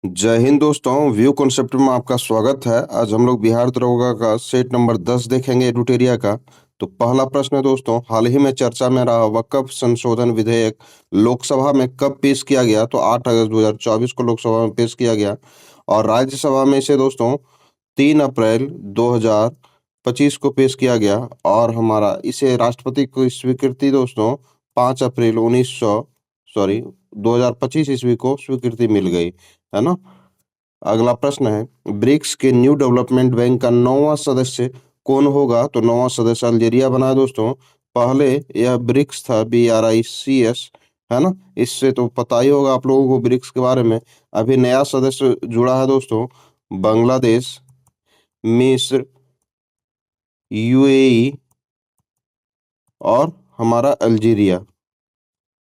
जय हिंद दोस्तों। View concept में आपका स्वागत है। आज हम लोग बिहार दरोगा का सेट नंबर 10 देखेंगे एडुटेरिया का। तो पहला प्रश्न है दोस्तों, हाल ही में चर्चा में रहा वक्फ संशोधन विधेयक लोकसभा में कब पेश किया गया? तो 8 अगस्त 2024 को लोकसभा में पेश किया गया और राज्यसभा में इसे दोस्तों 3 अप्रैल 2025 को पेश किया गया और हमारा इसे राष्ट्रपति को स्वीकृति दोस्तों 5 अप्रैल 2025 ईस्वी को स्वीकृति मिल गई, है ना। अगला प्रश्न है, ब्रिक्स के न्यू डेवलपमेंट बैंक का 9वां सदस्य कौन होगा? तो 9वां सदस्य अल्जीरिया बना है दोस्तों। पहले यह ब्रिक्स था, BRICS, है ना। इससे तो पता ही होगा आप लोगों को ब्रिक्स के बारे में। अभी नया सदस्य जुड़ा है दोस्तों, बांग्लादेश, मिस्र, UAE और हमारा अल्जीरिया,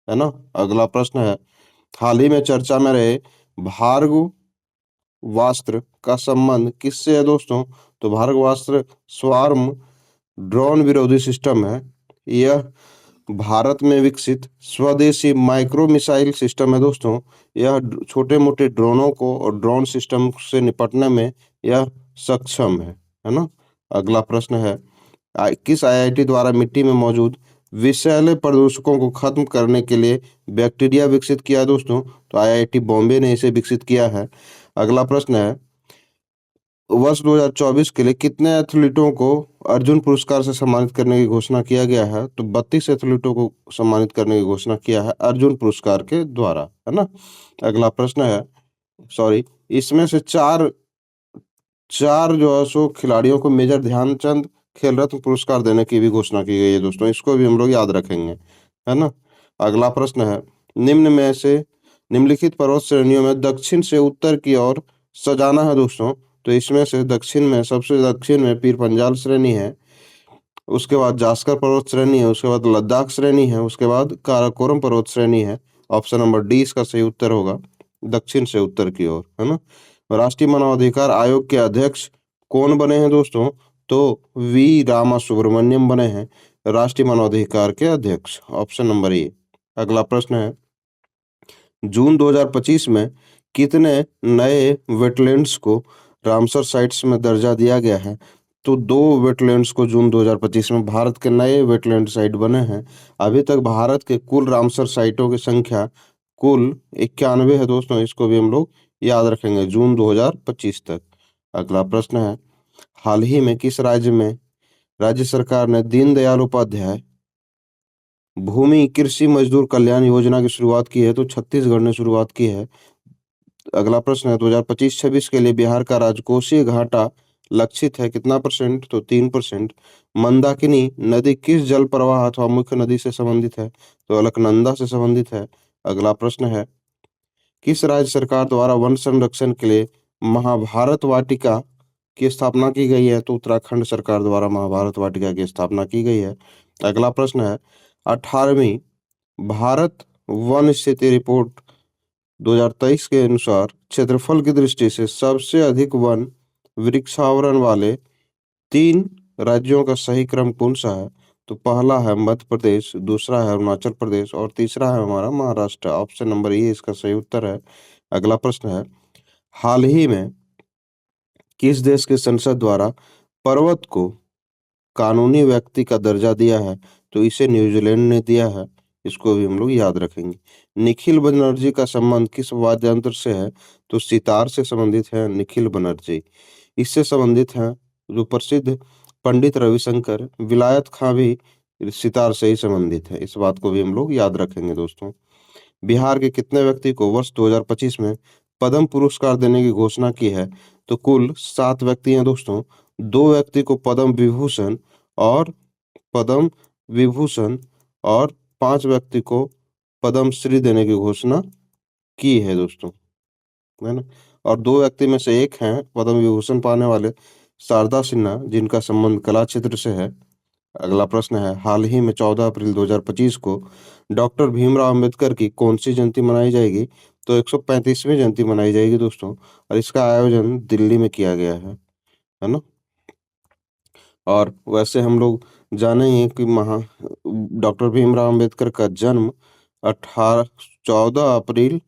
है ना। अगला प्रश्न है, हाल ही में चर्चा में रहे भार्गव वास्त्र का संबंध किससे है दोस्तों? तो भार्गवास्त्र स्वार्म ड्रोन विरोधी सिस्टम है। यह भारत में विकसित स्वदेशी माइक्रो मिसाइल सिस्टम है दोस्तों। यह छोटे मोटे ड्रोनों को और ड्रोन सिस्टम से निपटने में यह सक्षम है ना। अगला प्रश्न है, किस IIT द्वारा मिट्टी में मौजूद विषैले प्रदूषकों को खत्म करने के लिए बैक्टीरिया विकसित किया है दोस्तों? तो IIT बॉम्बे ने इसे विकसित किया है। अगला प्रश्न है, वर्ष 2024 के लिए कितने एथलीटों को अर्जुन पुरस्कार से सम्मानित करने की घोषणा किया गया है? तो 32 एथलीटों को सम्मानित करने की घोषणा किया है अर्जुन पुरस्कार के द्वारा, है ना। अगला प्रश्न है, सॉरी, इसमें से चार चार जो है सो खिलाड़ियों को मेजर ध्यानचंद खेल रत्न पुरस्कार देने की भी घोषणा की गई है दोस्तों। इसको भी हम लोग याद रखेंगे, है ना। अगला प्रश्न है, निम्न में से निम्नलिखित पर्वत श्रेणियों में दक्षिण से उत्तर की ओर सजाना है दोस्तों। तो इसमें से दक्षिण में, सबसे दक्षिण में पीर पंजाल श्रेणी है, उसके बाद जास्कर पर्वत श्रेणी है, उसके बाद लद्दाख श्रेणी है, उसके बाद काराकोरम पर्वत श्रेणी है। ऑप्शन नंबर डी इसका सही उत्तर होगा, दक्षिण से उत्तर की ओर, है ना। राष्ट्रीय मानवाधिकार आयोग के अध्यक्ष कौन बने हैं दोस्तों? तो वी रामा सुब्रमण्यम बने हैं राष्ट्रीय मानवाधिकार के अध्यक्ष, ऑप्शन नंबर ए। अगला प्रश्न है, जून 2025 में कितने नए वेटलैंड्स को रामसर साइट्स में दर्जा दिया गया है? तो 2 वेटलैंड्स को जून 2025 में भारत के नए वेटलैंड साइट बने हैं। अभी तक भारत के कुल रामसर साइटों की संख्या कुल 91 है दोस्तों। इसको भी हम लोग याद रखेंगे जून 2025 तक। अगला प्रश्न है, हाल ही में किस राज्य में राज्य सरकार ने दीनदयाल उपाध्याय भूमि कृषि मजदूर कल्याण योजना की शुरुआत की है? तो छत्तीसगढ़ ने शुरुआत की है। अगला प्रश्न है, 2025-26 के लिए बिहार का राजकोषीय घाटा लक्षित है कितना परसेंट? तो 3%। मंदाकिनी नदी किस जल प्रवाह अथवा मुख्य नदी से संबंधित है? तो अलकनंदा से संबंधित है। अगला प्रश्न है, किस राज्य सरकार द्वारा वन संरक्षण के लिए महाभारत वाटिका की स्थापना की गई है? तो उत्तराखंड सरकार द्वारा महाभारत वाटिका की स्थापना की गई है। अगला प्रश्न है, 18वीं भारत वन स्थिति रिपोर्ट 2023 के अनुसार क्षेत्रफल की दृष्टि से सबसे अधिक वन वृक्षावरण वाले 3 राज्यों का सही क्रम कौन सा है? तो पहला है मध्य प्रदेश, दूसरा है अरुणाचल प्रदेश और तीसरा है हमारा महाराष्ट्र। ऑप्शन नंबर ए इसका सही उत्तर है। अगला प्रश्न है, हाल ही में किस देश की संसद द्वारा पर्वत को कानूनी व्यक्ति का दर्जा दिया है? तो इसे न्यूजीलैंड ने दिया है। इसको भी हम लोग याद रखेंगे। निखिल बनर्जी का संबंध किस वाद्य यंत्र से है? तो सितार से संबंधित है निखिल बनर्जी। इससे संबंधित है जो प्रसिद्ध पंडित रविशंकर, विलायत खां भी सितार से ही संबंधित है। इस बात को भी हम लोग याद रखेंगे दोस्तों। बिहार के कितने व्यक्ति को वर्ष 2025 में पद्म पुरस्कार देने की घोषणा की है? तो कुल 7 व्यक्ति हैं दोस्तों। 2 व्यक्ति को पद्म विभूषण और पद्म विभूषण और 5 व्यक्ति को पद्म श्री देने की घोषणा की है दोस्तों, है ना। और 2 व्यक्ति में से एक हैं पद्म विभूषण पाने वाले शारदा सिन्हा, जिनका संबंध कला क्षेत्र से है। अगला प्रश्न है, हाल ही में 14 अप्रैल 2025 को डॉक्टर भीमराव अंबेडकर की कौन सी जयंती मनाई जाएगी? तो 135वीं जयंती मनाई जाएगी दोस्तों और इसका आयोजन दिल्ली में किया गया है ना। और वैसे हम लोग जाने ही हैं कि डॉक्टर भीमराव अंबेडकर का जन्म 18 14 अप्रैल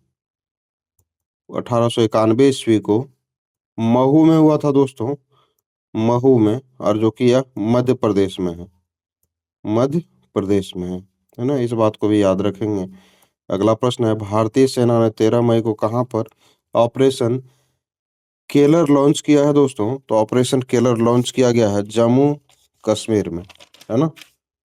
1891 ईस्वी को महू में हुआ था दोस्तों, महू में, और जो कि यह मध्य प्रदेश में है, मध्य प्रदेश में है ना? इस बात को भी याद रखेंगे। अगला प्रश्न है, भारतीय सेना ने 13 मई को कहाँ पर ऑपरेशन केलर लॉन्च किया है दोस्तों? तो ऑपरेशन केलर लॉन्च किया गया है जम्मू कश्मीर में, है ना?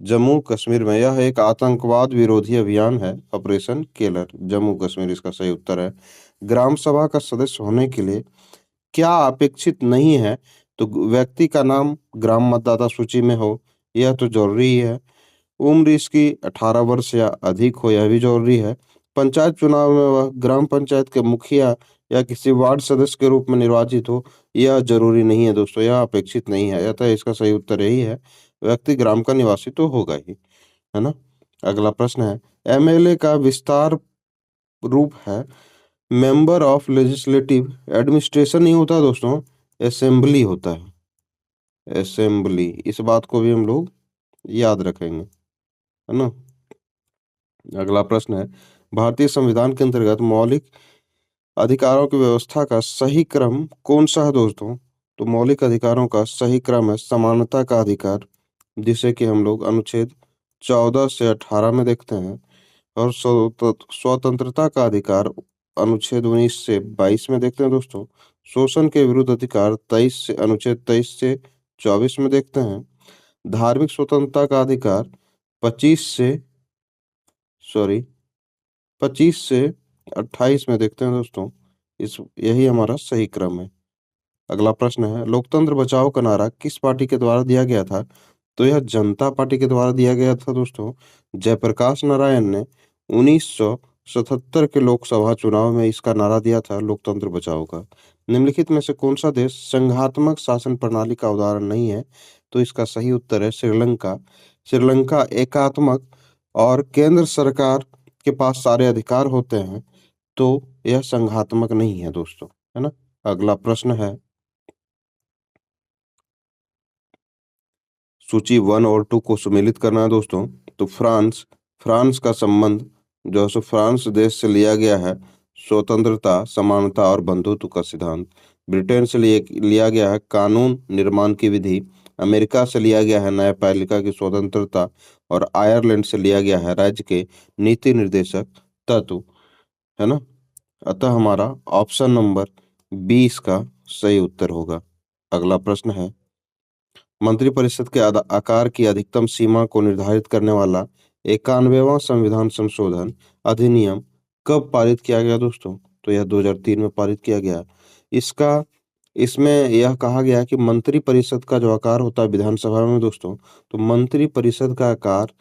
जम्मू कश्मीर में। यह एक आतंकवाद विरोधी अभियान है, ऑपरेशन केलर, जम्मू कश्मीर इसका सही उत्तर है। ग्राम सभा का सदस्य होने के लिए क्या अपेक्षित नहीं है? तो व्यक्ति का नाम ग्राम मतदाता सूची में हो, यह तो जरूरी ही है। उम्र इसकी 18 वर्ष या अधिक हो, यह भी जरूरी है। पंचायत चुनाव में वह ग्राम पंचायत के मुखिया या किसी वार्ड सदस्य के रूप में निर्वाचित हो, यह जरूरी नहीं है दोस्तों, यह अपेक्षित नहीं है। अतः इसका सही उत्तर यही है, व्यक्ति ग्राम का निवासी तो होगा ही, है ना? अगला प्रश्न है, एमएलए का विस्तार रूप है मेंबर ऑफ लेजिस्लेटिव एडमिनिस्ट्रेशन नहीं होता दोस्तों, असेंबली होता है, असेंबली। इस बात को भी हम लोग याद रखेंगे, है ना? अगला प्रश्न है, भारतीय संविधान के अंतर्गत मौलिक अधिकारों की व्यवस्था का सही क्रम कौन सा है दोस्तों? तो मौलिक अधिकारों का सही क्रम है समानता का अधिकार, जिसे कि हम लोग अनुच्छेद 14 से 18 में देखते हैं, और स्वतंत्रता का अधिकार अनुच्छेद 19 से 22 में देखते हैं दोस्तों। शोषण के विरुद्ध अधिकार 23 से अनुच्छेद 23 से 24 में देखते हैं। धार्मिक स्वतंत्रता का अधिकार 25 से सॉरी 25 से 28 में देखते हैं दोस्तों। इस यही हमारा सही क्रम है। अगला प्रश्न है, लोकतंत्र बचाओ का नारा किस पार्टी के द्वारा दिया गया था? तो यह जनता पार्टी के द्वारा दिया गया था दोस्तों। जयप्रकाश नारायण ने 1977 के लोकसभा चुनाव में इसका नारा दिया था, लोकतंत्र बचाओ का। निम्नलिखित में से कौन सा देश संघात्मक शासन प्रणाली का उदाहरण नहीं है? तो इसका सही उत्तर है श्रीलंका। श्रीलंका एकात्मक और केंद्र सरकार के पास सारे अधिकार होते हैं, तो यह संघात्मक नहीं है दोस्तों, है ना? अगला प्रश्न है, सूची 1 और 2 को सम्मिलित करना है दोस्तों। तो फ्रांस, फ्रांस का संबंध जो है सो फ्रांस देश से लिया गया है स्वतंत्रता, समानता और बंधुत्व का सिद्धांत। ब्रिटेन से लिया गया है कानून निर्माण की विधि। अमेरिका से लिया गया है न्यायपालिका की स्वतंत्रता। और आयरलैंड से लिया गया है राज्य के नीति निर्देशक तत्व, है ना? अतः हमारा ऑप्शन नंबर 20 का सही उत्तर होगा। अगला प्रश्न है, मंत्रिपरिषद के आकार की अधिकतम सीमा को निर्धारित करने वाला 91वां संविधान संशोधन अधिनियम कब पारित किया गया दोस्तों? तो यह 2003 में पारित किया गया। इसका इसमें यह कहा गया कि मंत्रिपरिषद का जो आकार होता है विधानसभा में दोस्तों, तो मंत्रिपरिषद का आकार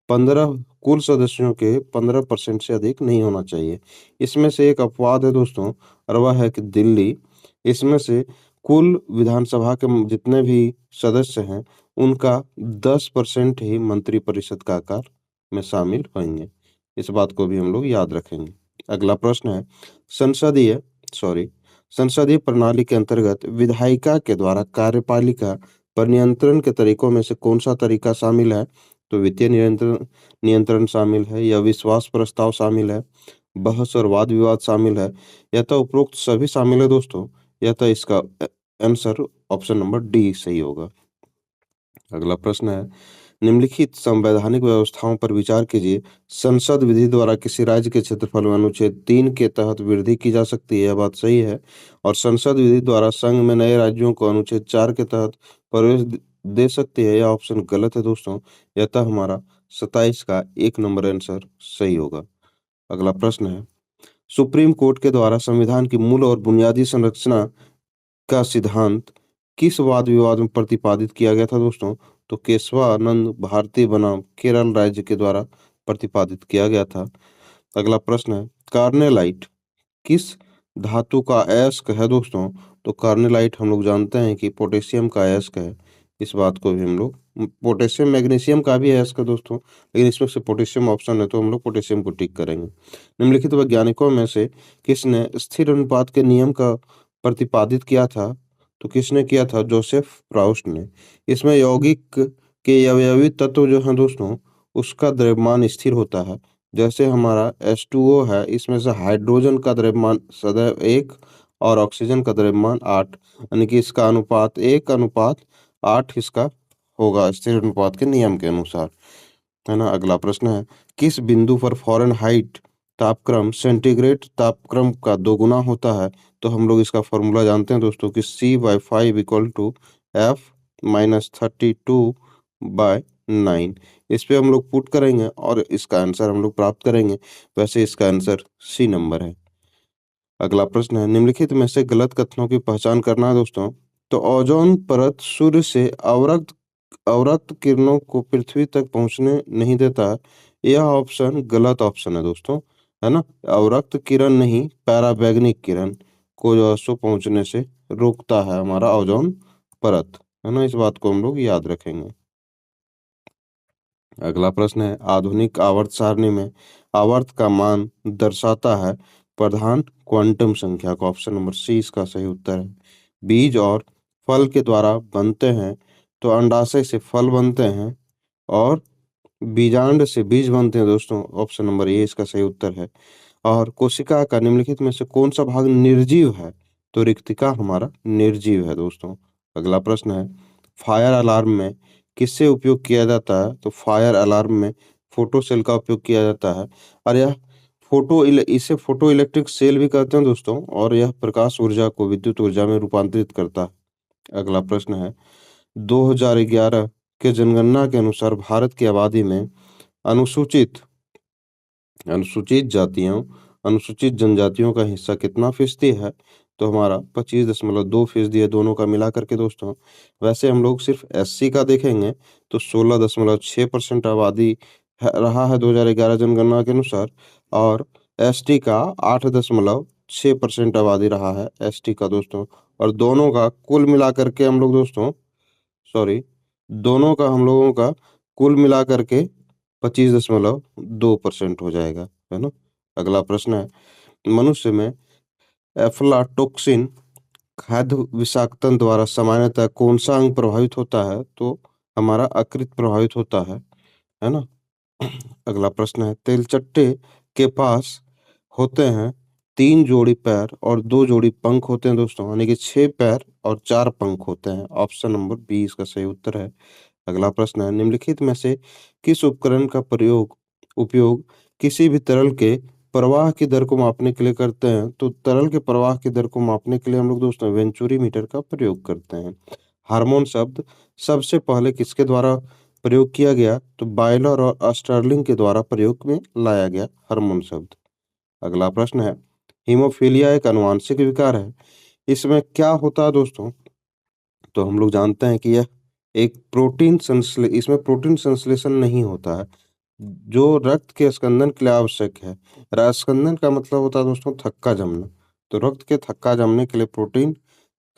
15 कुल सदस्यों के 15% से अधिक नहीं होना चाहिए। इसमें से एक अपवाद है दोस्तों, और वह है कि दिल्ली, इसमें से कुल विधानसभा के जितने भी सदस्य हैं, उनका 10% ही मंत्रिपरिषद का आकार में शामिल होंगे। इस बात को भी हम लोग याद रखेंगे। अगला प्रश्न है, संसदीय सॉरी संसदीय प्रणाली के अंतर्गत विधायिका के द्वारा कार्यपालिका पर नियंत्रण के तरीकों में से कौन सा तरीका शामिल है? तो वित्तीय नियंत्रण नियंत्रण शामिल है, या विश्वास प्रस्ताव शामिल है, बहस और वाद विवाद शामिल है, या तो उपरोक्त सभी शामिल है दोस्तों, या तो इसका आंसर ऑप्शन नंबर डी सही होगा। अगला प्रश्न है, निम्नलिखित संवैधानिक व्यवस्थाओं पर विचार कीजिए। संसद विधि द्वारा किसी राज्य के क्षेत्रफल में अनुच्छेद 3 के तहत वृद्धि की जा सकती है, यह बात सही है। और संसद विधि द्वारा संघ में नए राज्यों को अनुच्छेद 4 के तहत प्रवेश दे सकती है, यह ऑप्शन गलत है दोस्तों। यह तो हमारा 27 का 1 नंबर आंसर सही होगा। अगला प्रश्न है, सुप्रीम कोर्ट के द्वारा संविधान की मूल और बुनियादी संरचना का सिद्धांत किस वाद विवाद में प्रतिपादित किया गया था दोस्तों? तो केशवानंद भारती बनाम केरल राज्य के द्वारा प्रतिपादित किया गया था। अगला प्रश्न है, कार्नेलाइट किस धातु का अयस्क है दोस्तों? तो कार्नेलाइट हम लोग जानते हैं कि पोटेशियम का अयस्क है। इस बात को भी हम लोग, पोटेशियम मैग्नीशियम का भी अयस्क है दोस्तों, लेकिन इसमें से पोटेशियम ऑप्शन है, तो हम लोग पोटेशियम को टिक करेंगे। निम्नलिखित वैज्ञानिकों में से किसने स्थिर अनुपात के नियम का प्रतिपादित किया था? तो किसने किया था? जोसेफ प्राउस्ट ने। इसमें यौगिक के अवयवी तत्व जो हैं दोस्तों, उसका द्रव्यमान स्थिर होता है, जैसे हमारा H2O है, इसमें से हाइड्रोजन का द्रव्यमान सदैव 1 और ऑक्सीजन का द्रव्यमान 8, यानी कि इसका अनुपात 1:8 इसका होगा स्थिर अनुपात के नियम के अनुसार, है ना? अगला प्रश्न है, किस बिंदु पर फ़ारेनहाइट तापक्रम सेंटीग्रेड तापक्रम का दोगुना होता है? तो हम लोग इसका फ़ॉर्मूला जानते हैं दोस्तों कि C/5 = F-32/9। इस पे हम लोग पुट करेंगे और इसका आंसर हम लोग प्राप्त करेंगे। वैसे इसका आंसर सी नंबर है। अगला प्रश्न है, निम्नलिखित में से गलत कथनों की पहचान करना है दोस्तों। तो ओजोन परत सूर्य से अवरक्त अवरक्त किरणों को पृथ्वी तक पहुंचने नहीं देता है। यह ऑप्शन गलत ऑप्शन है दोस्तों, है ना? अवरक्त किरण नहीं, पराबैंगनी किरण को जो है सो पहुंचने से रोकता है हमारा ओजोन परत, है ना? इस बात को हम लोग याद रखेंगे। अगला प्रश्न है, आधुनिक आवर्त सारणी में आवर्त का मान दर्शाता है प्रधान क्वांटम संख्या को। ऑप्शन नंबर सी इसका सही उत्तर है। बीज और फल के द्वारा बनते हैं, तो अंडाशय से फल बनते हैं और बीजांड से बीज बनते हैं दोस्तों। ऑप्शन नंबर ए इसका सही उत्तर है। और कोशिका का निम्नलिखित में से कौन सा भाग निर्जीव है? तो रिक्तिका हमारा निर्जीव है दोस्तों। अगला प्रश्न है, फायर अलार्म में किससे उपयोग किया जाता है? तो फायर अलार्म में फोटो सेल का उपयोग किया जाता है और यह इसे फोटो इलेक्ट्रिक सेल भी कहते हैं दोस्तों, और यह प्रकाश ऊर्जा को विद्युत ऊर्जा में रूपांतरित करता है। अगला प्रश्न है, 2011 के जनगणना के अनुसार भारत की आबादी में अनुसूचित अनुसूचित जातियों अनुसूचित जनजातियों का हिस्सा कितना फीसदी है? तो हमारा 25.2% है दोनों का मिला करके दोस्तों। वैसे हम लोग सिर्फ एससी का देखेंगे तो 16.6% आबादी रहा है 2011 जनगणना के अनुसार, और एसटी का 8.6% आबादी रहा है एसटी का दोस्तों। और दोनों का कुल मिला करके हम लोग दोस्तों, सॉरी, दोनों का हम लोगों का कुल मिला करके 25.2% हो जाएगा, है ना? अगला प्रश्न है, मनुष्य में एफ्लाटॉक्सिन खाद्य विषाक्तन द्वारा सामान्यतः कौन सा अंग प्रभावित होता है? तो हमारा यकृत प्रभावित होता है ना? अगला प्रश्न है, तेलचट्टे के पास होते हैं 3 जोड़ी पैर और 2 जोड़ी पंख होते हैं दोस्तों, यानी कि 6 पैर और 4 पंख होते हैं। ऑप्शन नंबर बी इसका सही उत्तर है। अगला प्रश्न है, निम्नलिखित में से किस उपकरण का उपयोग किसी भी तरल के प्रवाह की दर को मापने के लिए करते हैं? तो तरल के प्रवाह की दर को मापने के लिए हम लोग दोस्तों वेंचुरी मीटर का प्रयोग करते हैं। हार्मोन शब्द सबसे पहले किसके द्वारा प्रयोग किया गया? तो बायलर और अस्टर्लिंग के द्वारा प्रयोग में लाया गया हार्मोन शब्द। अगला प्रश्न है, हीमोफीलिया एक आनुवांशिक विकार है, इसमें क्या होता है दोस्तों? तो हम लोग जानते हैं कि यह एक इसमें प्रोटीन संश्लेषण नहीं होता है, जो रक्त के स्कंदन के लिए आवश्यक है। स्कंदन का मतलब होता है दोस्तों थक्का जमना, तो रक्त के थक्का जमने के लिए प्रोटीन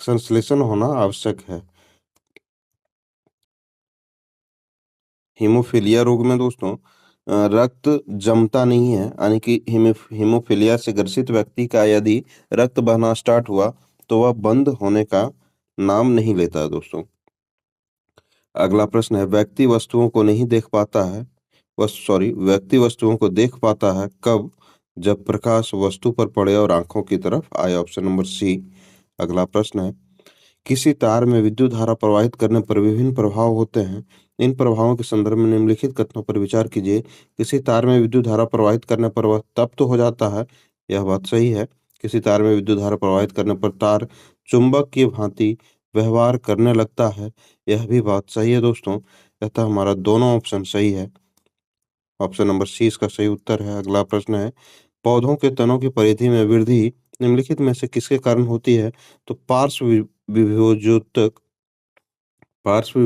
संश्लेषण होना आवश्यक है। हीमोफीलिया रोग में दोस्तों रक्त जमता नहीं है, यानी कि हीमोफीलिया से ग्रसित व्यक्ति का यदि रक्त बहना स्टार्ट हुआ तो वह बंद होने का नाम नहीं लेता है दोस्तों। अगला प्रश्न है, व्यक्ति वस्तुओं को देख पाता है कब? जब प्रकाश वस्तु पर पड़े और आंखों की तरफ आए। Option number C. अगला प्रश्न है, किसी तार में विद्युत धारा प्रवाहित करने पर विभिन्न प्रभाव होते हैं। इन प्रभावों के संदर्भ में निम्नलिखित कथनों पर विचार कीजिए। किसी तार में विद्युत धारा प्रवाहित करने पर वह तप्त हो जाता है, यह बात सही है। किसी तार में विद्युत धारा प्रवाहित करने पर तार चुंबक की भांति व्यवहार करने लगता है, यह भी बात सही है दोस्तों। अतः हमारा दोनों ऑप्शन सही है। ऑप्शन नंबर सी इसका सही उत्तर है। अगला प्रश्न है, पौधों के तनों की परिधि में वृद्धि निम्नलिखित में से किसके कारण होती है? तो पार्श्व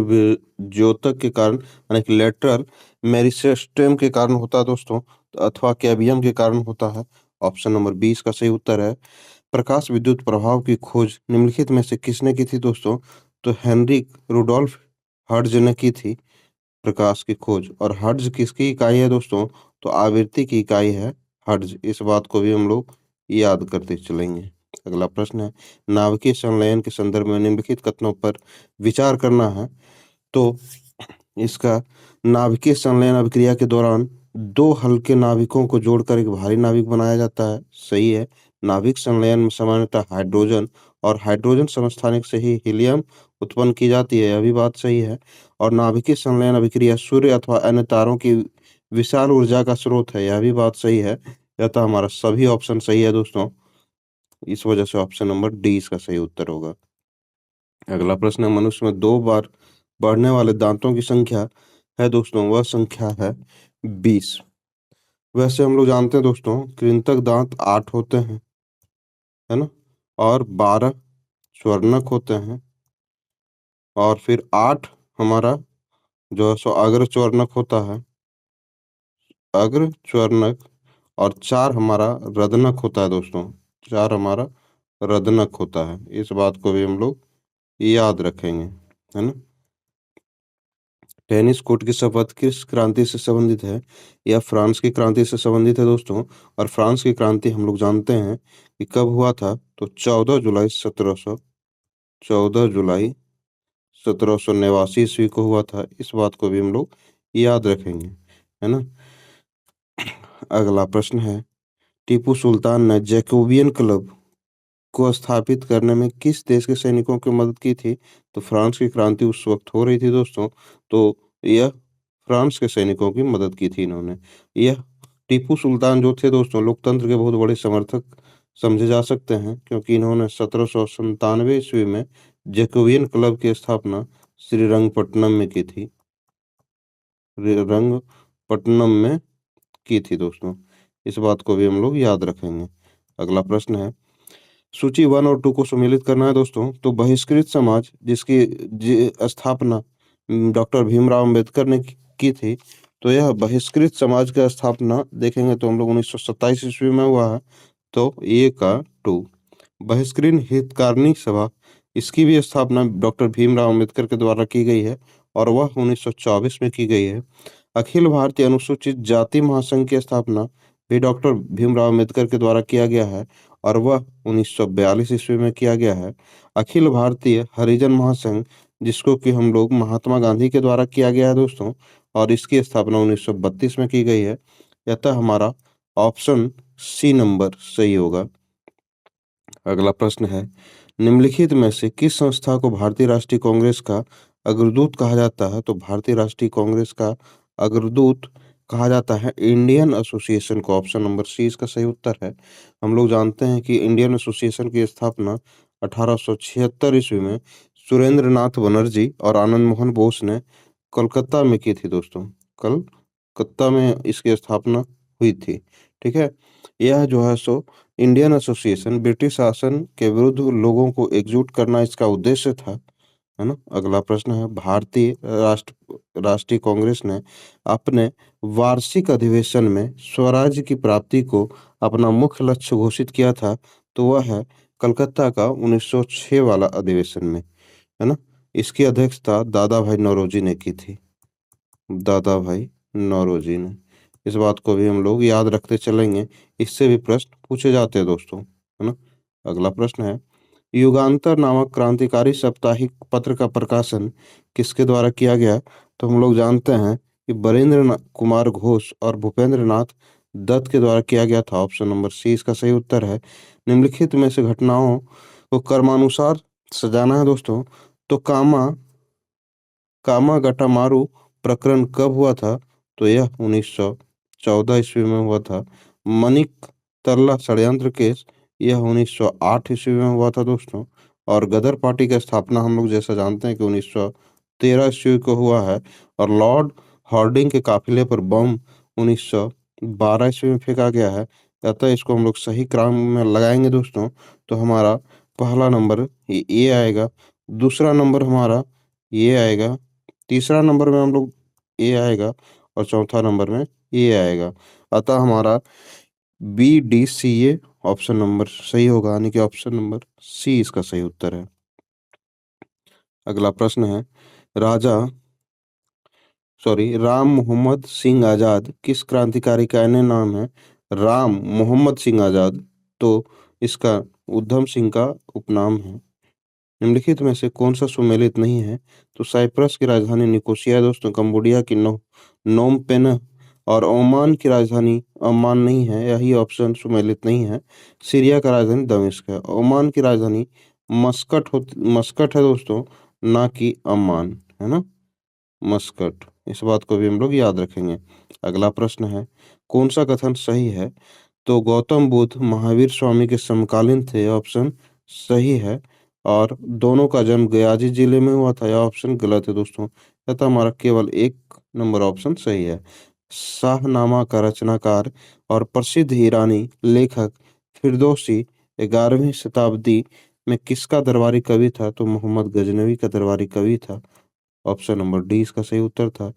विभेद्योतक के कारण, यानी कि लेटरल मेरिस्टेम के कारण होता है दोस्तों, अथवा कैवियम के कारण होता है। ऑप्शन नंबर 20 का सही उत्तर है। प्रकाश विद्युत प्रभाव की खोज निम्नलिखित में से किसने की थी दोस्तों? तो हेनरिक रुडोल्फ हर्ट्ज ने की थी प्रकाश की खोज। और हर्ट्ज किसकी इकाई है दोस्तों? तो आवृत्ति की इकाई है हर्ट्ज। इस बात को भी हम लोग याद करते चलेंगे। अगला प्रश्न है, नाभिकीय संलयन के संदर्भ में निम्नलिखित कथनों पर विचार करना है। तो इसका नाभिकीय संलयन अभिक्रिया के दौरान दो हल्के नाविकों को जोड़कर एक भारी नाविक बनाया जाता है। सही है। नाभिक संलयन में सामान्यतः हाइड्रोजन और हाइड्रोजन समस्थानिक से ही हीलियम उत्पन्न की जाती है, यह भी बात सही है। और नाभिकीय संलयन अभिक्रिया सूर्य अथवा अन्य तारों की विशाल ऊर्जा का स्रोत है, यह भी बात सही है। यह तो हमारा सभी ऑप्शन सही है दोस्तों। इस वजह से ऑप्शन नंबर डी इसका सही उत्तर होगा। अगला प्रश्न है, मनुष्य में 2 बार बढ़ने वाले दांतों की संख्या है दोस्तों, वह संख्या है 20। वैसे हम लोग जानते हैं दोस्तों, कृंतक दांत 8 होते हैं, है ना? और 12 स्वर्णक होते हैं, और फिर 8 हमारा जो है सो अग्र स्वर्णक होता है, अग्र स्वर्णक, और 4 हमारा रदनक होता है दोस्तों, 4 हमारा रदनक होता है। इस बात को भी हम लोग याद रखेंगे, है ना? टेनिस कोर्ट की शपथ किस क्रांति से संबंधित है? यह फ्रांस की क्रांति से संबंधित है दोस्तों। और फ्रांस की क्रांति हम लोग जानते हैं कि कब हुआ था, तो 14 जुलाई 1789 ईस्वी को हुआ था। इस बात को भी हम लोग याद रखेंगे, है ना? अगला प्रश्न है, टीपू सुल्तान ने जैकोबियन क्लब को स्थापित करने में किस देश के सैनिकों की मदद की थी? तो फ्रांस की क्रांति उस वक्त हो रही थी दोस्तों, तो यह फ्रांस के सैनिकों की मदद की थी इन्होंने। यह टीपू सुल्तान जो थे दोस्तों, लोकतंत्र के बहुत बड़े समर्थक समझे जा सकते हैं, क्योंकि इन्होंने 1797 ईस्वी में जैकोबियन क्लब की स्थापना श्रीरंगपट्टनम में की थी। श्रीरंगपट्टनम में की थी दोस्तों। इस बात को भी हम लोग याद रखेंगे। अगला प्रश्न है, सूची 1 और 2 को सम्मिलित करना है दोस्तों। तो बहिष्कृत समाज जिसकी स्थापना डॉक्टर भीमराव अंबेडकर ने की थी, तो यह बहिष्कृत समाज का स्थापना देखेंगे तो हम लोग 1927 ईस्वी में हुआ है। तो ए का 2। बहिष्कृत हितकारिणी सभा, इसकी भी स्थापना डॉक्टर भीमराव अंबेडकर के द्वारा की गई है, और वह 1924 में की गई है। अखिल भारतीय अनुसूचित जाति महासंघ की स्थापना भी डॉक्टर भीमराव अंबेडकर के द्वारा किया गया है, और वह 1942 ईस्वी में किया गया है। अखिल भारतीय हरिजन महासंघ, जिसको कि हम लोग महात्मा गांधी के द्वारा किया गया है दोस्तों, और इसकी स्थापना 1932 में की गई है। अतः हमारा ऑप्शन सी नंबर सही होगा। अगला प्रश्न है, निम्नलिखित में से किस संस्था को भारतीय राष्ट्रीय कांग्रेस का अग्रदूत कहा जाता है? तो भारतीय राष्ट्रीय कांग्रेस का अग्रदूत कहा जाता है इंडियन एसोसिएशन को। ऑप्शन नंबर सी इसका सही उत्तर है। हम लोग जानते हैं कि इंडियन एसोसिएशन की स्थापना 1876 ईस्वी में सुरेंद्र नाथ बनर्जी और आनंद मोहन बोस ने कोलकाता में की थी दोस्तों। कलकत्ता में इसकी स्थापना हुई थी। ठीक है। यह जो है सो इंडियन एसोसिएशन ब्रिटिश शासन के विरुद्ध लोगों को एकजुट करना इसका उद्देश्य था, है ना? अगला प्रश्न है, भारतीय राष्ट्रीय कांग्रेस ने अपने वार्षिक अधिवेशन में स्वराज्य की प्राप्ति को अपना मुख्य लक्ष्य घोषित किया था, तो वह है कलकत्ता का 1906 वाला अधिवेशन में, है ना? इसकी अध्यक्षता दादा भाई नौरोजी ने की थी, दादा भाई नौरोजी ने। इस बात को भी हम लोग याद रखते चलेंगे, इससे भी प्रश्न पूछे जाते हैं दोस्तों, है ना? अगला प्रश्न है, युगांतर नामक क्रांतिकारी साप्ताहिक पत्र का प्रकाशन किसके द्वारा किया गया? तो हम लोग जानते हैं कि कुमार घोष और भूपेंद्र नाथ दत्त के द्वारा किया गया था। ऑप्शन नंबर सी इसका सही उत्तर है। निम्नलिखित में से घटनाओं को क्रमानुसार सजाना है दोस्तों। तो कामागटामारू प्रकरण कब हुआ था? तो यह 1914 ईस्वी में हुआ था। मनिक तरला षड्यंत्र केस, यह 1908 ईस्वी में हुआ था दोस्तों। और गदर पार्टी का स्थापना हम लोग जैसा जानते हैं कि 1913 ईस्वी को हुआ है। और लॉर्ड हार्डिंग के काफिले पर बम 1912 ईस्वी में फेंका गया है। अतः इसको हम लोग सही क्रम में लगाएंगे दोस्तों, तो हमारा पहला नंबर ये आएगा, दूसरा नंबर हमारा ये आएगा, तीसरा नंबर में हम लोग ए आएगा, और चौथा नंबर में ए आएगा। अतः हमारा B D C A option number सही होगा, यानी कि ऑप्शन नंबर सी इसका सही उत्तर है। अगला प्रश्न है, राजा राम मोहम्मद सिंह आजाद किस क्रांतिकारी का अन्य नाम है? राम मोहम्मद सिंह आजाद, तो इसका उधम सिंह का उपनाम है। निम्नलिखित में से कौन सा सुमेलित नहीं है? तो साइप्रस की राजधानी निकोसिया है दोस्तों, कंबोडिया की नोम पेन और ओमान की राजधानी अम्मान नहीं है, यही ऑप्शन सुमेलित नहीं है। सीरिया का राजधानी दमिश्क है। ओमान की राजधानी मस्कट है दोस्तों, ना कि अम्मान, है ना, मस्कट। इस बात को भी हम लोग याद रखेंगे। अगला प्रश्न है, कौन सा कथन सही है? तो गौतम बुद्ध महावीर स्वामी के समकालीन थे, ऑप्शन सही है। और दोनों का जन्म गयाजी जिले में हुआ था, यह ऑप्शन गलत है दोस्तों। तथा हमारा केवल एक नंबर ऑप्शन सही है। शाहनामा का रचनाकार और प्रसिद्ध ईरानी लेखक फिरदौसी 11वीं शताब्दी में किसका दरबारी कवि था? तो मोहम्मद गजनवी का दरबारी कवि था। ऑप्शन नंबर डी इसका सही उत्तर था।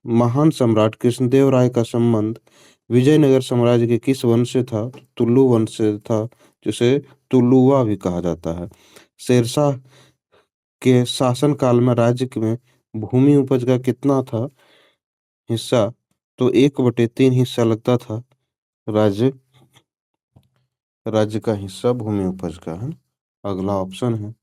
महान सम्राट कृष्णदेव राय का संबंध विजयनगर साम्राज्य के किस वंश से था? तुलु वंश से था, जिसे तुलुवा भी कहा जाता है। शेरशाह के शासनकाल में राज्य में भूमि उपज का कितना था हिस्सा? तो 1/3 हिस्सा लगता था राज्य राज्य का हिस्सा भूमि उपज का, है। अगला ऑप्शन है,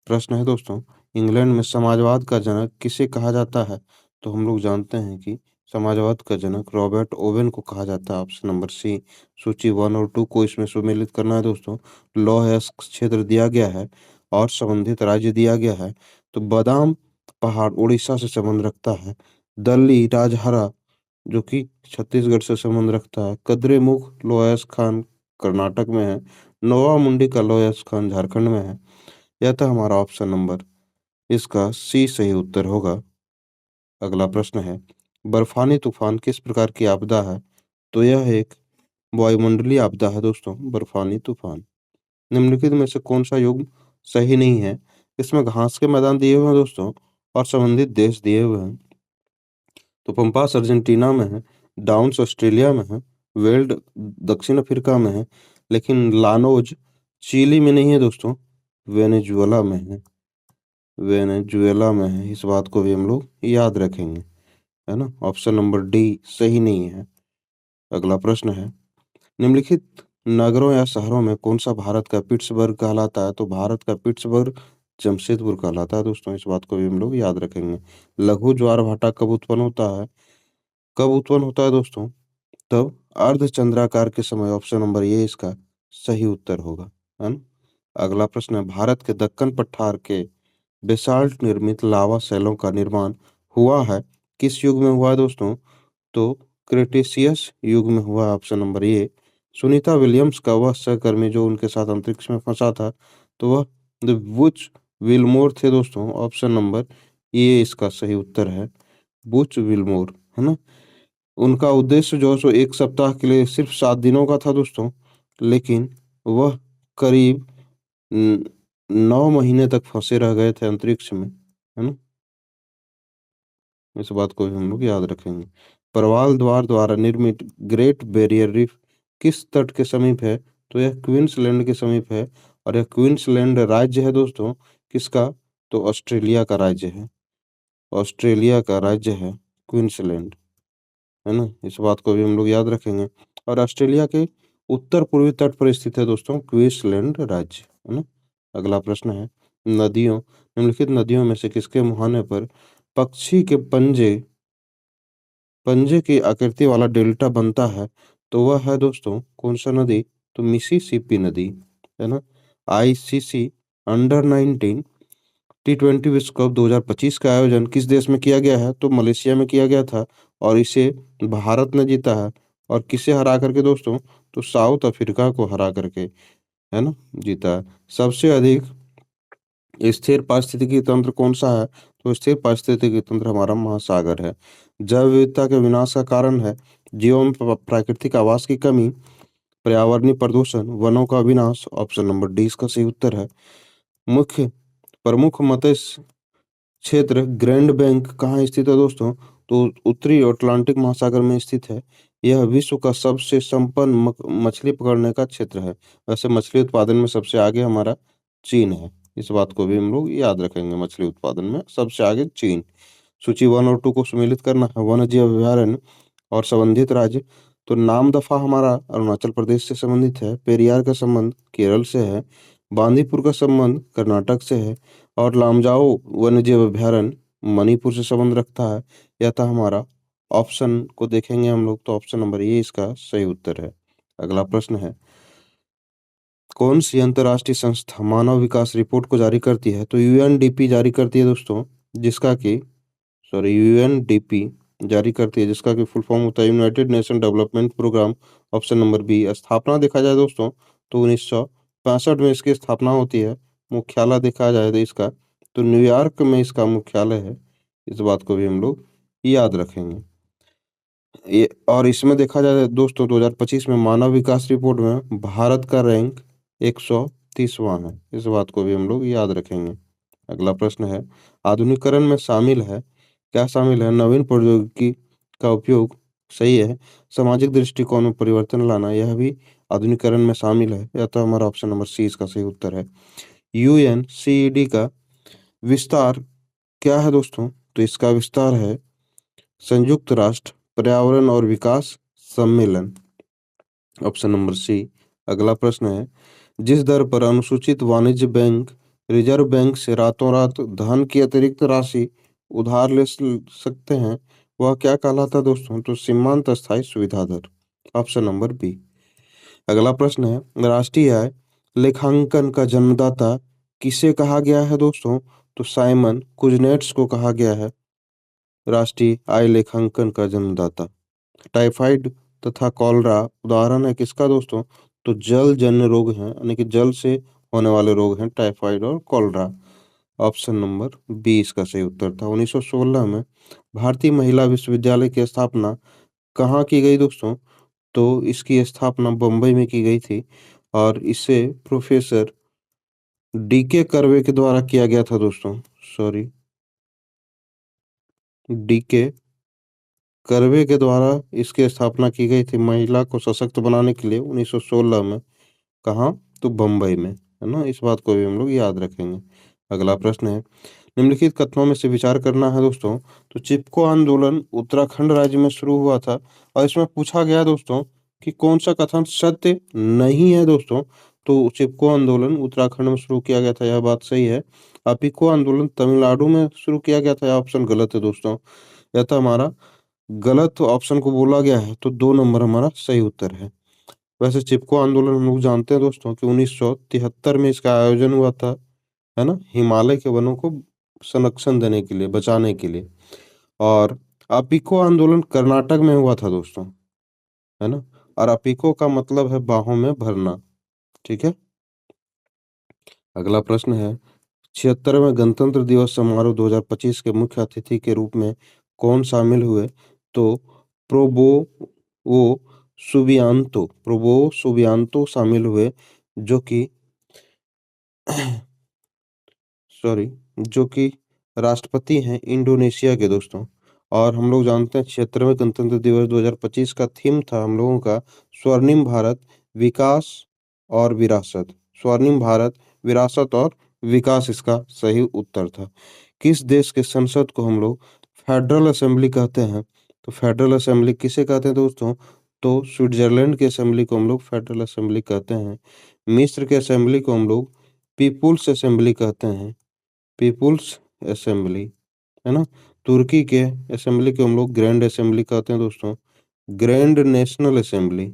प्रश्न है दोस्तों, इंग्लैंड में समाजवाद का जनक किसे कहा जाता है? तो हम लोग जानते हैं कि समाजवाद का जनक रॉबर्ट ओवेन को कहा जाता है। Option number C. सूची 1 और 2 को इसमें सम्मिलित करना है दोस्तों। लौह अयस्क क्षेत्र दिया गया है और संबंधित राज्य दिया गया है। तो बादाम पहाड़ उड़ीसा से संबंध रखता है। दल्ली राजहरा जो कि छत्तीसगढ़ से संबंध रखता है। कद्रेमुख लोयस खान कर्नाटक में है। नोवा मुंडी का लोयस खान झारखंड में है। यह था हमारा ऑप्शन नंबर, इसका सी सही उत्तर होगा। अगला प्रश्न है, बर्फानी तूफान किस प्रकार की आपदा है? तो यह एक वायुमंडलीय आपदा है दोस्तों, बर्फानी तूफान। निम्नलिखित में से कौन सा युग्म सही नहीं है? इसमें घास के मैदान दिए हुए हैं दोस्तों और संबंधित देश दिए हुए हैं। तो पंपास अर्जेंटीना में है, डाउन्स ऑस्ट्रेलिया में है, वेल्ड दक्षिण अफ्रीका में है, लेकिन लानोज चिली में नहीं है दोस्तों, वेनेजुएला में है। वेनेजुएला में है, इस बात को भी हम लोग याद रखेंगे, है ना। ऑप्शन नंबर डी सही नहीं है। अगला प्रश्न है, निम्नलिखित नगरों या शहरों में कौन सा भारत का पिट्सबर्ग कहलाता है? तो भारत का पिट्सबर्ग जमशेदपुर कहलाता है दोस्तों, इस बात को भी हम लोग याद रखेंगे। लघु ज्वार भाटा कब उत्पन्न होता है? कब उत्पन्न होता है दोस्तों? तब अर्धचंद्राकार के समय। ऑप्शन नंबर ए इसका सही उत्तर होगा, है ना। अगला प्रश्न है, भारत के दक्कन पठार के बेसाल्ट निर्मित लावा शैलों का निर्माण हुआ है किस युग में हुआ है दोस्तों? तो क्रेटेशियस युग में हुआ। Option number A. Sunita Williams का वह सहकर्मी जो उनके साथ अंतरिक्ष में फंसा था, तो वह द बुच विलमोर थे दोस्तों। ऑप्शन नंबर ए इसका सही उत्तर है, बुच विलमोर, है ना। उनका उद्देश्य जो है सो 1 सप्ताह के लिए सिर्फ 7 दिनों का था दोस्तों, लेकिन वह करीब 9 महीने तक फंसे रह गए थे अंतरिक्ष में, है ना। इस बात को भी हम लोग याद रखेंगे। प्रवाल द्वार द्वारा निर्मित ग्रेट बैरियर रीफ किस तट के समीप है? तो यह क्वींसलैंड के समीप है। और यह क्वींसलैंड राज्य है दोस्तों, किसका? तो ऑस्ट्रेलिया का राज्य है। ऑस्ट्रेलिया का राज्य है क्वींसलैंड, है ना। इस बात को भी हम लोग याद रखेंगे। और ऑस्ट्रेलिया के उत्तर पूर्वी तट पर स्थित है दोस्तों क्वींसलैंड राज्य, है ना। अगला प्रश्न है, नदियों निम्नलिखित नदियों में से किसके मुहाने पर पक्षी के पंजे पंजे की आकृति वाला डेल्टा बनता है? तो वह है दोस्तों कौन सा नदी? तो मिसिसिपी नदी, है ना। आईसीसी अंडर 19 T20 विश्व कप 2025 का आयोजन किस देश में किया गया है? तो मलेशिया में किया गया था और इसे भारत ने जीता है। और किसे हरा करके दोस्तों? तो साउथ अफ्रीका को हरा करके, है ना, जीता है। सबसे अधिक स्थिर पारिस्थितिकी तंत्र कौन सा है? तो स्थिर पारिस्थितिकी तंत्र हमारा महासागर है। जैव विविधता के विनाश का कारण है जीवों में प्राकृतिक आवास की कमी, पर्यावरणीय प्रदूषण, वनों का विनाश। ऑप्शन नंबर डी इसका सही उत्तर है। मुख्य प्रमुख मत्स्य क्षेत्र ग्रैंड बैंक कहाँ स्थित है दोस्तों? तो उत्तरी अटलांटिक महासागर में स्थित है। यह विश्व का सबसे संपन्न मछली पकड़ने का क्षेत्र है। वैसे मछली उत्पादन में सबसे आगे हमारा चीन है, इस बात को भी हम लोग याद रखेंगे। मछली उत्पादन में सबसे आगे चीन। सूची 1 और 2 को सम्मिलित करना है, वन्य जीव अभयारण्य और संबंधित राज्य। तो नामदफा हमारा अरुणाचल प्रदेश से संबंधित है। पेरियार का संबंध केरल से है। बांदीपुर का संबंध कर्नाटक से है। और लामजाओ वन्यजीव अभयारण्य मणिपुर से संबंध रखता है। यह था हमारा ऑप्शन को देखेंगे हम लोग तो ऑप्शन नंबर ए इसका सही उत्तर है। अगला प्रश्न है, कौन सी अंतर्राष्ट्रीय संस्था मानव विकास रिपोर्ट को जारी करती है? तो यूएनडीपी जारी करती है दोस्तों, जिसका कि यूएनडीपी जारी करती है, जिसका कि फुल फॉर्म होता है United Nation Development Programme. Option number B. स्थापना देखा जाए दोस्तों तो 1965 में इसकी स्थापना होती है। मुख्यालय देखा जाए तो इसका तो न्यूयॉर्क में इसका मुख्यालय है। इस बात को भी हम लोग याद रखेंगे। ये और इसमें देखा जाए दोस्तों 2025 में मानव विकास रिपोर्ट में भारत का रैंक 130वां है। इस बात को भी हम लोग याद रखेंगे। अगला प्रश्न है, आधुनिकीकरण में शामिल है, क्या शामिल है? नवीन प्रौद्योगिकी का उपयोग, सही है। सामाजिक दृष्टिकोण में परिवर्तन लाना, यह भी आधुनिकीकरण में शामिल है। या तो हमारा ऑप्शन नंबर सी इसका सही उत्तर है। यूएनसीईडी का विस्तार क्या है दोस्तों? तो इसका विस्तार है संयुक्त राष्ट्र पर्यावरण और विकास सम्मेलन। Option number C. अगला प्रश्न है, जिस दर पर अनुसूचित वाणिज्य बैंक रिजर्व बैंक से रातों रात धन की अतिरिक्त राशि उधार सकते हैं, वह क्या कहलाता है दोस्तों? तो सीमांत अस्थायी सुविधा दर। Option number B. अगला प्रश्न है, राष्ट्रीय आय लेखांकन का जन्मदाता किसे कहा गया है दोस्तों? तो साइमन कुजनेट्स को कहा गया है राष्ट्रीय आय लेखांकन का जन्मदाता। टाइफाइड तथा कॉलरा उदाहरण है किसका दोस्तों? तो जल जन्य रोग हैं, यानी कि जल से होने वाले रोग हैं टाइफाइड और कॉलरा। ऑप्शन नंबर बी इसका सही उत्तर था। 1916 में भारतीय महिला विश्वविद्यालय की स्थापना कहाँ की गई दोस्तों? तो इसकी स्थापना बम्बई में की गई थी और इसे प्रोफेसर डीके कर्वे के द्वारा किया गया था दोस्तों। सॉरी, डीके कर्वे के द्वारा इसकी स्थापना की गई थी महिला को सशक्त बनाने के लिए 1916 में। कहाँ? तो बम्बई में, है ना। इस बात को भी हम लोग याद रखेंगे। अगला प्रश्न है, निम्नलिखित कथनों में से विचार करना है दोस्तों। तो चिपको आंदोलन उत्तराखंड राज्य में शुरू हुआ था और इसमें पूछा गया दोस्तों कि कौन सा कथन सत्य नहीं है दोस्तों? तो चिपको आंदोलन उत्तराखंड में शुरू किया गया था, यह बात सही है। अपिको आंदोलन तमिलनाडु में शुरू किया गया था, यह ऑप्शन गलत है दोस्तों। यह तो हमारा गलत ऑप्शन को बोला गया है, तो 2 नंबर हमारा सही उत्तर है। वैसे चिपको आंदोलन हम लोग जानते हैं दोस्तों कि 1973 में इसका आयोजन हुआ था, है ना, हिमालय के वनों को संरक्षण देने के लिए, बचाने के लिए। और अपिको आंदोलन कर्नाटक में हुआ था दोस्तों, है ना। और अपिको का मतलब है बाहों में भरना। ठीक है। अगला प्रश्न है, 76वें गणतंत्र दिवस समारोह 2025 के मुख्य अतिथि के रूप में कौन शामिल हुए? तो प्रोबो सुबियांतो शामिल हुए, जो कि सॉरी जो कि राष्ट्रपति हैं इंडोनेशिया के दोस्तों। और हम लोग जानते हैं 76वें गणतंत्र दिवस 2025 का थीम था हम लोगों का स्वर्णिम भारत विकास और विरासत। स्वर्णिम भारत विरासत और विकास इसका सही उत्तर था। किस देश के संसद को हम लोग फेडरल असेंबली कहते हैं? तो फेडरल असेंबली किसे कहते हैं दोस्तों? तो स्विट्जरलैंड की असेंबली को हम लोग फेडरल असेंबली कहते हैं। मिस्र के असेंबली को हम लोग पीपुल्स असेंबली कहते हैं, पीपुल्स असेंबली, है ना। तुर्की के असेंबली को हम लोग ग्रैंड असेंबली कहते हैं दोस्तों, grand national assembly,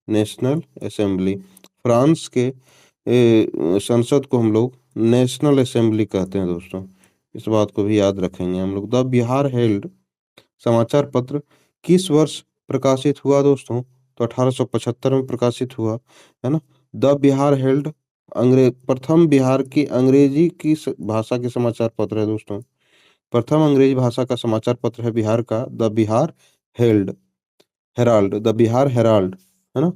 national assembly. France के संसद को हम लोग नेशनल असेंबली कहते हैं दोस्तों। इस बात को भी याद रखेंगे हम लोग। द बिहार हेल्ड समाचार पत्र किस वर्ष प्रकाशित हुआ दोस्तों? तो 1875 में प्रकाशित हुआ, है ना। द बिहार हेल्ड प्रथम बिहार की अंग्रेजी की भाषा के समाचार पत्र है दोस्तों। प्रथम अंग्रेजी भाषा का समाचार पत्र है बिहार का the Bihar held Herald, the Bihar Herald, है ना।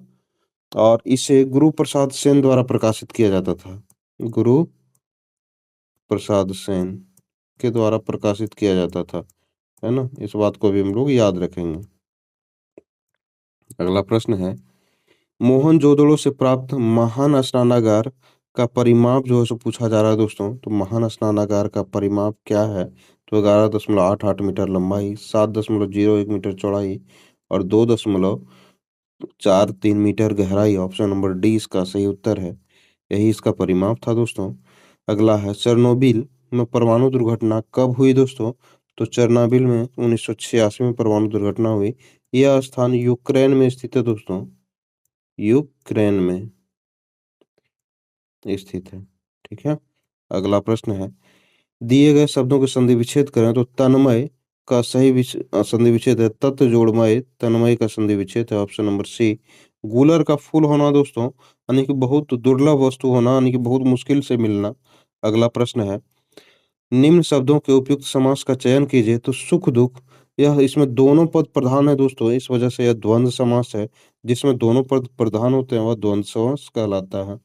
और इसे गुरु प्रसाद सेन द्वारा प्रकाशित किया जाता था, गुरु प्रसाद सेन के द्वारा प्रकाशित किया जाता था, है ना। इस बात को भी हम लोग याद रखेंगे। अगला प्रश्न है, मोहनजोदड़ो से प्राप्त महान स्नानागार का परिमाप जो है सो पूछा जा रहा है दोस्तों। तो महान स्नानागार का परिमाप क्या है? तो 11.88 मीटर लंबाई, 7.01 मीटर चौड़ाई और 2.43 मीटर गहराई। ऑप्शन नंबर डी इसका सही उत्तर है। यही इसका परिमाप था दोस्तों। अगला है, चेरनोबिल में परमाणु दुर्घटना कब हुई दोस्तों? तो चेरनोबिल में 1986 में परमाणु दुर्घटना हुई। यह स्थान यूक्रेन में स्थित है दोस्तों, यूक्रेन में स्थित है। ठीक है, अगला प्रश्न है, दिए गए शब्दों के संधि विच्छेद करें तो तन्मय का सही संधि विच्छेद है तत्व जोड़मय, तन्मय का संधि विच्छेद है ऑप्शन नंबर सी। गूलर का फूल होना दोस्तों यानी कि बहुत दुर्लभ वस्तु होना, यानी कि बहुत मुश्किल से मिलना। अगला प्रश्न है, निम्न शब्दों के उपयुक्त समास का चयन कीजिए तो सुख दुख, यह इसमें दोनों पद प्रधान है दोस्तों, इस वजह से यह द्वंद्व समास है। जिसमें दोनों पद प्रधान होते हैं वह द्वंद्व समास कहलाता है।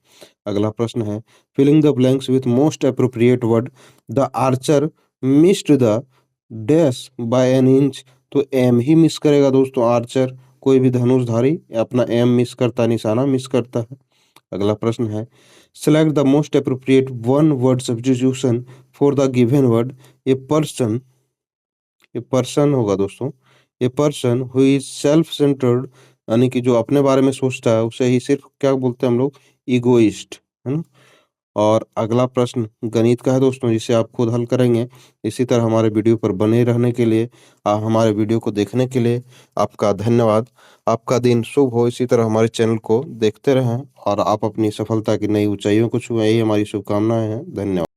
अगला प्रश्न है, filling the blanks with most appropriate word, the archer missed the dash by an inch. तो एम ही मिस करेगा दोस्तों, आर्चर कोई भी धनुषधारी अपना एम मिस करता है, निशाना मिस करता है। अगला प्रश्न है, select the most appropriate one word substitution for the given word. ये पर्सन होगा दोस्तों, ये person who is self centred, यानी कि जो अपने बारे में सोचता है उसे ही सिर्फ क्या बोलते हैं हम लोग, इगोइस्ट, है ना। और अगला प्रश्न गणित का है दोस्तों, जिसे आप खुद हल करेंगे। इसी तरह हमारे वीडियो पर बने रहने के लिए, हमारे वीडियो को देखने के लिए आपका धन्यवाद। आपका दिन शुभ हो, इसी तरह हमारे चैनल को देखते रहें और आप अपनी सफलता की नई ऊंचाइयों को छुएं, यही हमारी शुभकामनाएं हैं। धन्यवाद।